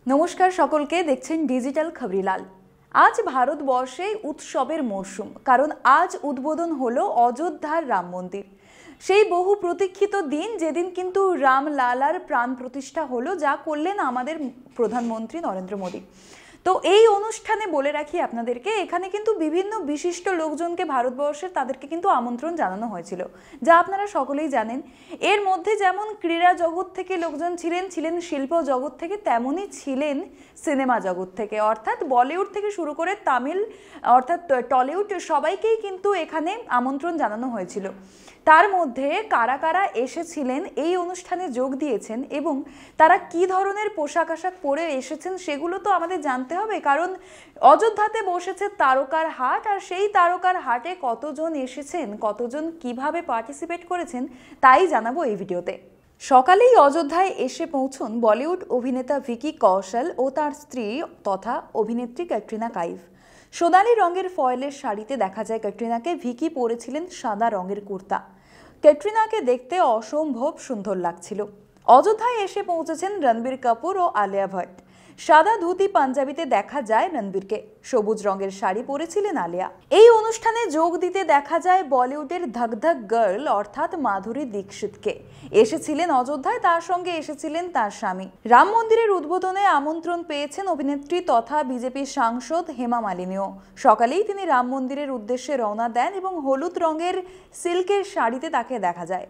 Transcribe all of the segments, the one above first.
নমস্কার সকলকে, দেখছেন ডিজিটাল খবরিলাল। আজ ভারতবর্ষে উৎসবের মরশুম, কারণ আজ উদ্বোধন হলো অযোধ্যার রাম মন্দির। সেই বহু প্রতীক্ষিত দিন, যেদিন কিন্তু রামলালার প্রাণ প্রতিষ্ঠা হলো, যা করলেন আমাদের প্রধানমন্ত্রী নরেন্দ্র মোদী। তো এই অনুষ্ঠানে বলে রাখি আপনাদেরকে, এখানে কিন্তু বিভিন্ন বিশিষ্ট লোকজনকে ভারতবর্ষের তাদেরকে কিন্তু আমন্ত্রণ জানানো হয়েছিল, যা আপনারা সকলেই জানেন। এর মধ্যে যেমন ক্রীড়া জগৎ থেকে লোকজন ছিলেন শিল্প জগৎ থেকে, তেমনই ছিলেন সিনেমা জগৎ থেকে, অর্থাৎ বলিউড থেকে শুরু করে তামিল অর্থাৎ টলিউড, সবাইকেই কিন্তু এখানে আমন্ত্রণ জানানো হয়েছিল। তার মধ্যে কারা কারা এসেছিলেন, এই অনুষ্ঠানে যোগ দিয়েছেন এবং তারা কি ধরনের পোশাক আশাক পরে এসেছেন সেগুলো তো আমাদের জানতে হবে, কারণ অযোধ্যাতে বসেছে তারকার হাট। আর সেই তারকার হাটে কতজন এসেছেন, কতজন কিভাবে পার্টিসিপেট করেছেন, তাই জানাবো এই ভিডিওতে। সকালেই অযোধ্যায় এসে পৌঁছন বলিউড অভিনেতা ভিকি কৌশল ও তার স্ত্রী তথা অভিনেত্রী ক্যাটরিনা কাইফ। সোনালি রঙের ফয়েলের শাড়িতে দেখা যায় ক্যাটরিনাকে। ভিকি পরেছিলেন সাদা রঙের কুর্তা। ক্যাটরিনাকে দেখতে অসম্ভব সুন্দর লাগছিল। অযোধ্যায় এসে পৌঁছেছেন রণবীর কাপুর ও আলিয়া ভট্ট। সাদা ধুতি পাঞ্জাবিতে দেখা যায় রণবীরকে, সবুজ রঙের শাড়ি পরেছিলেন আলিয়া। এই অনুষ্ঠানে যোগ দিতে দেখা যায় বলিউডের ধকধক গার্ল অর্থাৎ মাধুরী দীক্ষিতকে। এসেছিলেন অযোধ্যায়, তার সঙ্গে এসেছিলেন তার স্বামী। রাম মন্দিরের উদ্বোধনে আমন্ত্রণ পেয়েছেন অভিনেত্রী তথা বিজেপি সাংসদ হেমা মালিনীও। সকালেই তিনি রাম মন্দিরের উদ্দেশ্যে রওনা দেন এবং হলুদ রঙের সিল্কের শাড়িতে তাকে দেখা যায়।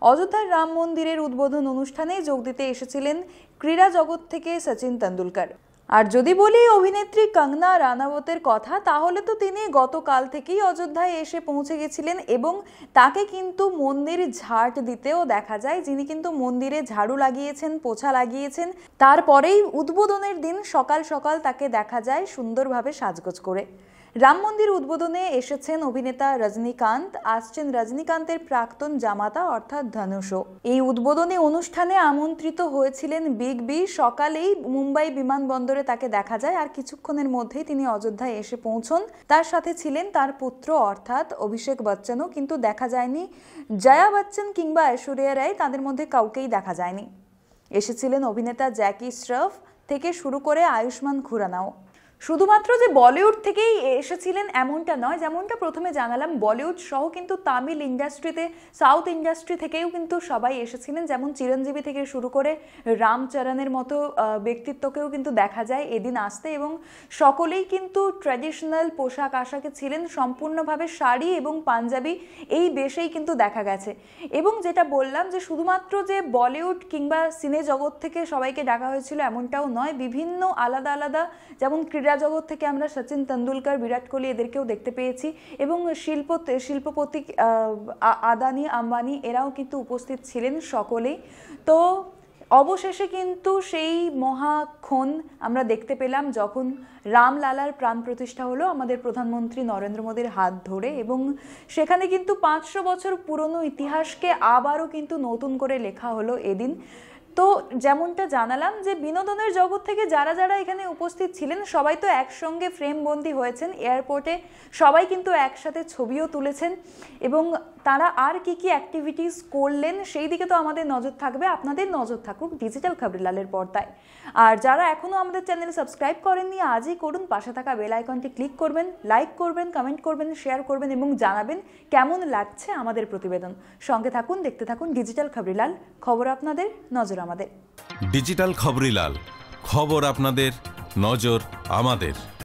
অযোধ্যার রাম মন্দিরের উদ্বোধন অনুষ্ঠানে যোগ দিতে এসেছিলেন ক্রীড়া জগৎ থেকে সচিন তেন্ডুলকর। আর যদি বলি অভিনেত্রী কঙ্গনা রানাওয়াতের কথা, তাহলে তো তিনি গতকাল থেকেই অযোধ্যায় এসে পৌঁছে গেছিলেন এবং তাকে কিন্তু মন্দির ঝাড় দিতেও দেখা যায়, যিনি কিন্তু মন্দিরে ঝাড়ু লাগিয়েছেন, পোছা লাগিয়েছেন। তারপরেই উদ্বোধনের দিন সকাল সকাল তাকে দেখা যায় সুন্দরভাবে সাজগোজ করে। রাম মন্দির উদ্বোধনে এসেছেন অভিনেতা রজনীকান্ত, আসছেন রজনীকান্তের প্রাক্তন জামাতা অর্থাৎ ধনুষও। এই উদ্বোধনী অনুষ্ঠানে আমন্ত্রিত হয়েছিলেন বিগ বি। সকালেই মুম্বাই বিমানবন্দরে তাকে দেখা যায়, আর কিছুক্ষণের মধ্যেই তিনি অযোধ্যায় এসে পৌঁছন। তার সাথে ছিলেন তার পুত্র অর্থাৎ অভিষেক বচ্চনও, কিন্তু দেখা যায়নি জয়া বচ্চন কিংবা ঐশ্বরিয়া রায়, তাদের মধ্যে কাউকেই দেখা যায়নি। এসেছিলেন অভিনেতা জ্যাকি শ্রফ থেকে শুরু করে আয়ুষ্মান খুরানাও। শুধুমাত্র যে বলিউড থেকেই এসেছিলেন এমনটা নয়, যেমনটা প্রথমে জানালাম, বলিউড সহ কিন্তু তামিল ইন্ডাস্ট্রিতে, সাউথ ইন্ডাস্ট্রি থেকেও কিন্তু সবাই এসেছিলেন। যেমন চিরঞ্জীবী থেকে শুরু করে রামচরণের মতো ব্যক্তিত্বকেও কিন্তু দেখা যায় এদিন আসতে, এবং সকলেই কিন্তু ট্র্যাডিশনাল পোশাক আশাকে ছিলেন, সম্পূর্ণভাবে শাড়ি এবং পাঞ্জাবি এই বেশেই কিন্তু দেখা গেছে। এবং যেটা বললাম যে শুধুমাত্র যে বলিউড কিংবা সিনে জগৎ থেকে সবাইকে ডাকা হয়েছিল এমনটাও নয়, বিভিন্ন আলাদা আলাদা, যেমন ক্রীড়া জগৎ থেকে আমরা সচিন তেন্ডুলকর, বিরাট কোহলি এদেরকেও দেখতে পেয়েছি, এবং শিল্পপতি আদানি আম্বানি এরাও কিন্তু উপস্থিত ছিলেন সকলেই। তো অবশেষে কিন্তু সেই মহাক্ষণ আমরা দেখতে পেলাম যখন রামলালার প্রাণ প্রতিষ্ঠা হলো আমাদের প্রধানমন্ত্রী নরেন্দ্র মোদীর হাত ধরে, এবং সেখানে কিন্তু 500 বছর পুরনো ইতিহাসকে আবারও কিন্তু নতুন করে লেখা হলো এদিন। তো যেমনটা জানালাম যে বিনোদনের জগৎ থেকে যারা যারা এখানে উপস্থিত ছিলেন সবাই তো একসঙ্গে ফ্রেমবন্দি হয়েছেন এয়ারপোর্টে, সবাই কিন্তু একসাথে ছবিও তুলেছেন, এবং তারা আর কি কি অ্যাক্টিভিটিস করলেন সেই দিকে তো আমাদের নজর থাকবে। আপনাদের নজর থাকুক ডিজিটাল খবরিলালের পর্দায়। আর যারা এখনও আমাদের চ্যানেল সাবস্ক্রাইব করেননি, আজই করুন। পাশে থাকা বেল আইকনটি ক্লিক করবেন, লাইক করবেন, কমেন্ট করবেন, শেয়ার করবেন এবং জানাবেন কেমন লাগছে আমাদের প্রতিবেদন। সঙ্গে থাকুন, দেখতে থাকুন ডিজিটাল খবরিলাল। খবর আপনাদের, নজর আমাদের। ডিজিটাল খবরিলাল, খবর আপনাদের, নজর আমাদের।